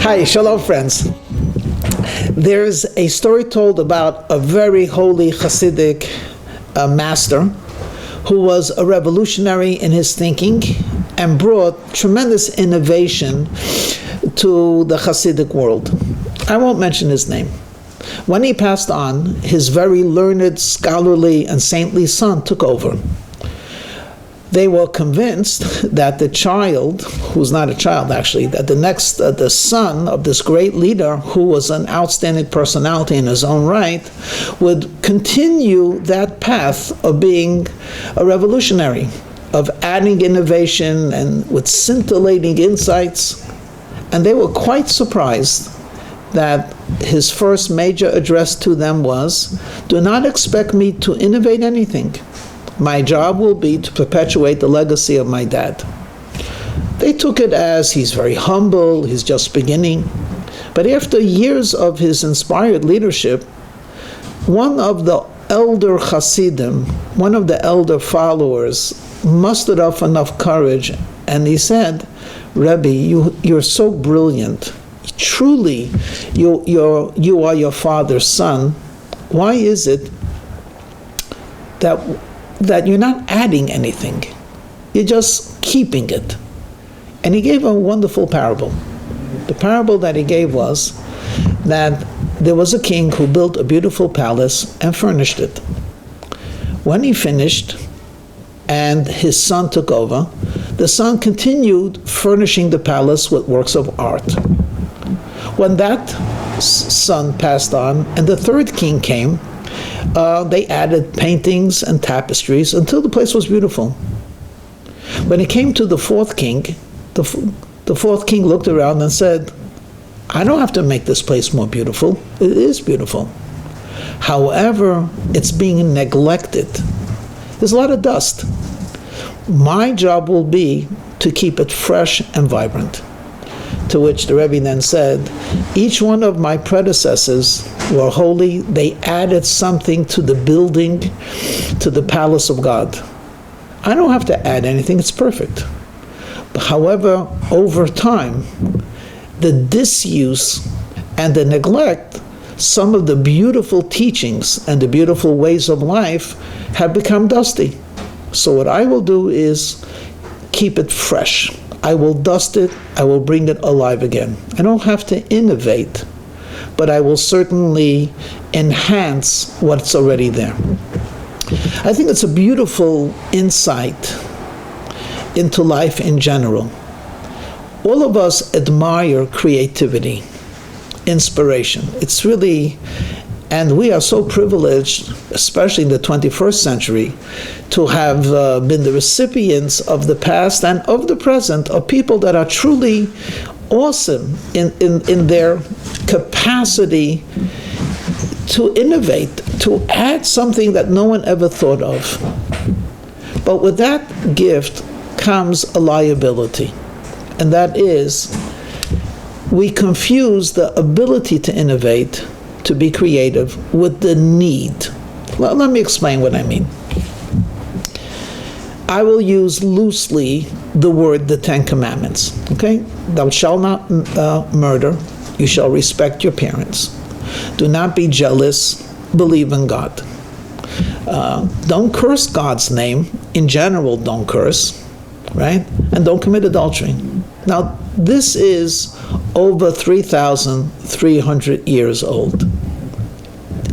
Hi, shalom friends. There's a story told about a very holy Hasidic master who was a revolutionary in his thinking and brought tremendous innovation to the Hasidic world. I won't mention his name. When he passed on, his very learned, scholarly, and saintly son took over. They were convinced that the child, who's not a child actually, that the son of this great leader, who was an outstanding personality in his own right, would continue that path of being a revolutionary, of adding innovation and with scintillating insights. And they were quite surprised that his first major address to them was, "Do not expect me to innovate anything. My job will be to perpetuate the legacy of my dad." They took it as he's very humble, he's just beginning. But after years of his inspired leadership, one of the elder Hasidim, one of the elder followers, mustered up enough courage, and he said, "Rabbi, you're so brilliant. Truly, you are your father's son. Why is it that you're not adding anything? You're just keeping it?" And he gave a wonderful parable. The parable that he gave was that there was a king who built a beautiful palace and furnished it. When he finished and his son took over, the son continued furnishing the palace with works of art. When that son passed on and the third king came, they added paintings and tapestries until the place was beautiful. When it came to the fourth king, the fourth king looked around and said, "I don't have to make this place more beautiful. It is beautiful. However, it's being neglected. There's a lot of dust. My job will be to keep it fresh and vibrant." To which the Rabbi then said, "Each one of my predecessors were holy. They added something to the building, to the palace of God. I don't have to add anything, it's perfect. But however, over time, the disuse and the neglect, some of the beautiful teachings and the beautiful ways of life have become dusty. So what I will do is keep it fresh. I will dust it, I will bring it alive again. I don't have to innovate, but I will certainly enhance what's already there." I think it's a beautiful insight into life in general. All of us admire creativity, inspiration. It's really, and we are so privileged, especially in the 21st century, to have been the recipients of the past and of the present of people that are truly awesome in their capacity to innovate, to add something that no one ever thought of. But with that gift comes a liability, and that is we confuse the ability to innovate, to be creative, with the need. Well, let me explain what I mean. I will use loosely the word the Ten Commandments, okay? Thou shalt not murder, you shall respect your parents. Do not be jealous, believe in God. Don't curse God's name. In general, don't curse, right? And don't commit adultery. Now, this is over 3,300 years old.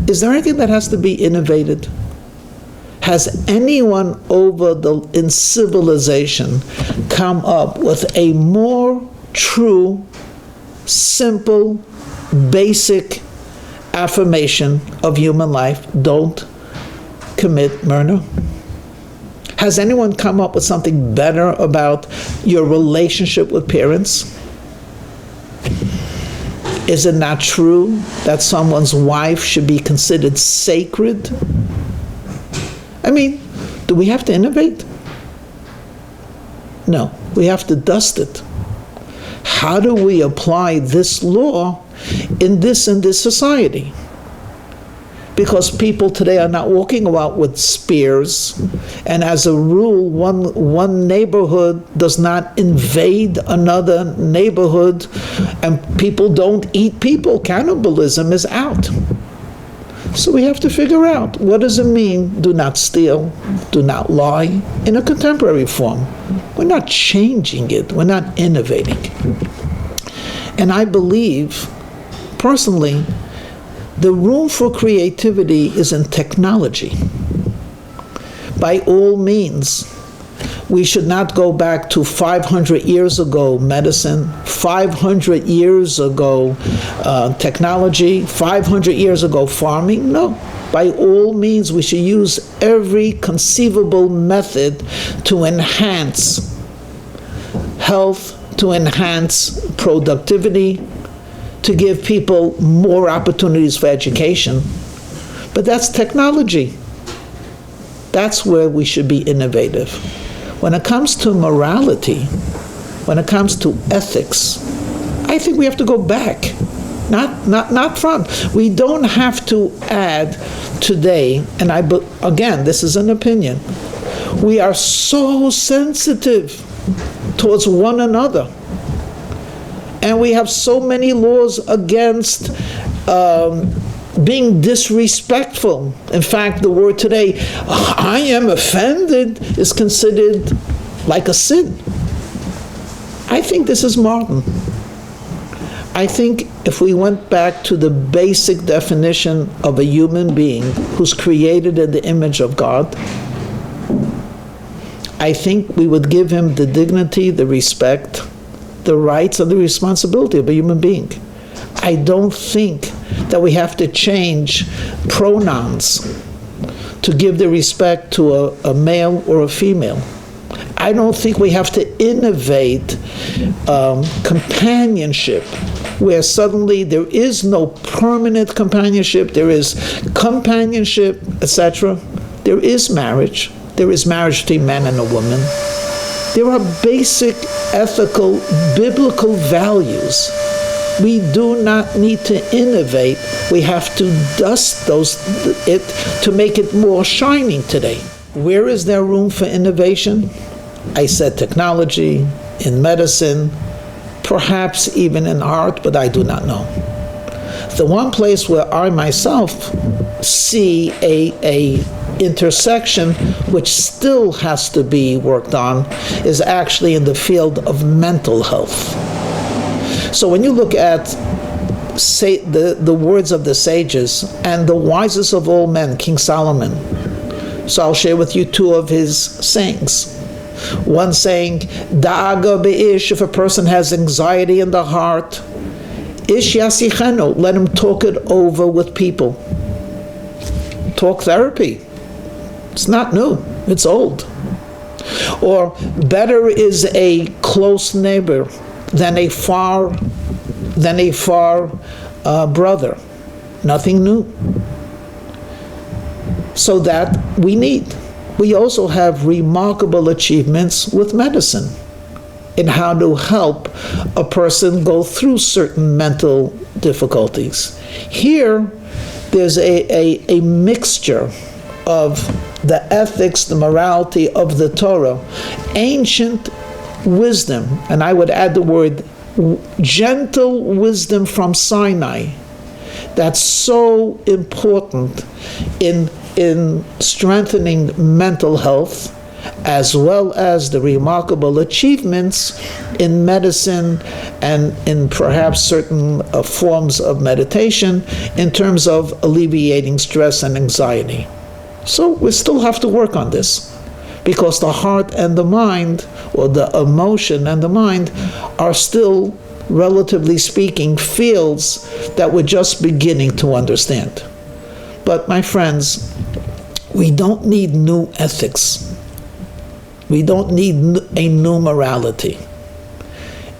Is there anything that has to be innovated? Has anyone in civilization come up with a more true, simple, basic affirmation of human life? Don't commit murder. Has anyone come up with something better about your relationship with parents? Is it not true that someone's wife should be considered sacred? I mean, do we have to innovate? No, we have to dust it. How do we apply this law in this society? because people today are not walking about with spears, and as a rule, one neighborhood does not invade another neighborhood, and people don't eat people. Cannibalism is out. So we have to figure out, what does it mean, do not steal, do not lie, in a contemporary form. We're not changing it, we're not innovating. And I believe, personally, the room for creativity is in technology. By all means, we should not go back to 500 years ago medicine, 500 years ago technology, 500 years ago farming. No. By all means, we should use every conceivable method to enhance health, to enhance productivity, to give people more opportunities for education. But that's technology. That's where we should be innovative. When it comes to morality, when it comes to ethics, I think we have to go back, not front. We don't have to add today, and again, this is an opinion, we are so sensitive towards one another. And we have so many laws against being disrespectful. In fact, the word today, I am offended, is considered like a sin. I think this is modern. I think if we went back to the basic definition of a human being who's created in the image of God, I think we would give him the dignity, the respect, the rights, and the responsibility of a human being. I don't think that we have to change pronouns to give the respect to a male or a female. I don't think we have to innovate companionship, where suddenly there is no permanent companionship, there is companionship, etc. There is marriage. There is marriage between man and a woman. There are basic ethical, biblical values. We do not need to innovate. We have to dust it to make it more shining today. Where is there room for innovation? I said technology, in medicine, perhaps even in art, but I do not know. The one place where I myself see a intersection which still has to be worked on is actually in the field of mental health. So when you look at the words of the sages, and the wisest of all men, King Solomon, so I'll share with you two of his sayings. One saying, Da'aga be'ish, if a person has anxiety in the heart, ish yasichenu, let him talk it over with people. Talk therapy. It's not new, it's old. Or better is a close neighbor than a far brother. Nothing new. So that we need. We also have remarkable achievements with medicine in how to help a person go through certain mental difficulties. Here, there's a mixture of the ethics, the morality of the Torah, ancient wisdom, and I would add the word gentle wisdom from Sinai, that's so important in strengthening mental health, as well as the remarkable achievements in medicine and in perhaps certain forms of meditation in terms of alleviating stress and anxiety. So we still have to work on this, because the heart and the mind, or the emotion and the mind, are still, relatively speaking, fields that we're just beginning to understand. But my friends, we don't need new ethics. We don't need a new morality.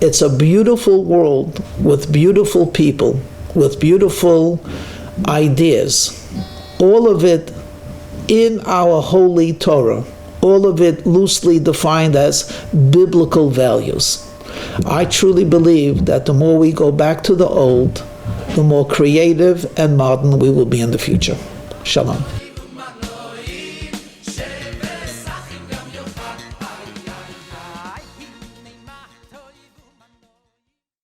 It's a beautiful world with beautiful people, with beautiful ideas. All of it in our holy Torah. All of it loosely defined as biblical values. I truly believe that the more we go back to the old, the more creative and modern we will be in the future. Shalom.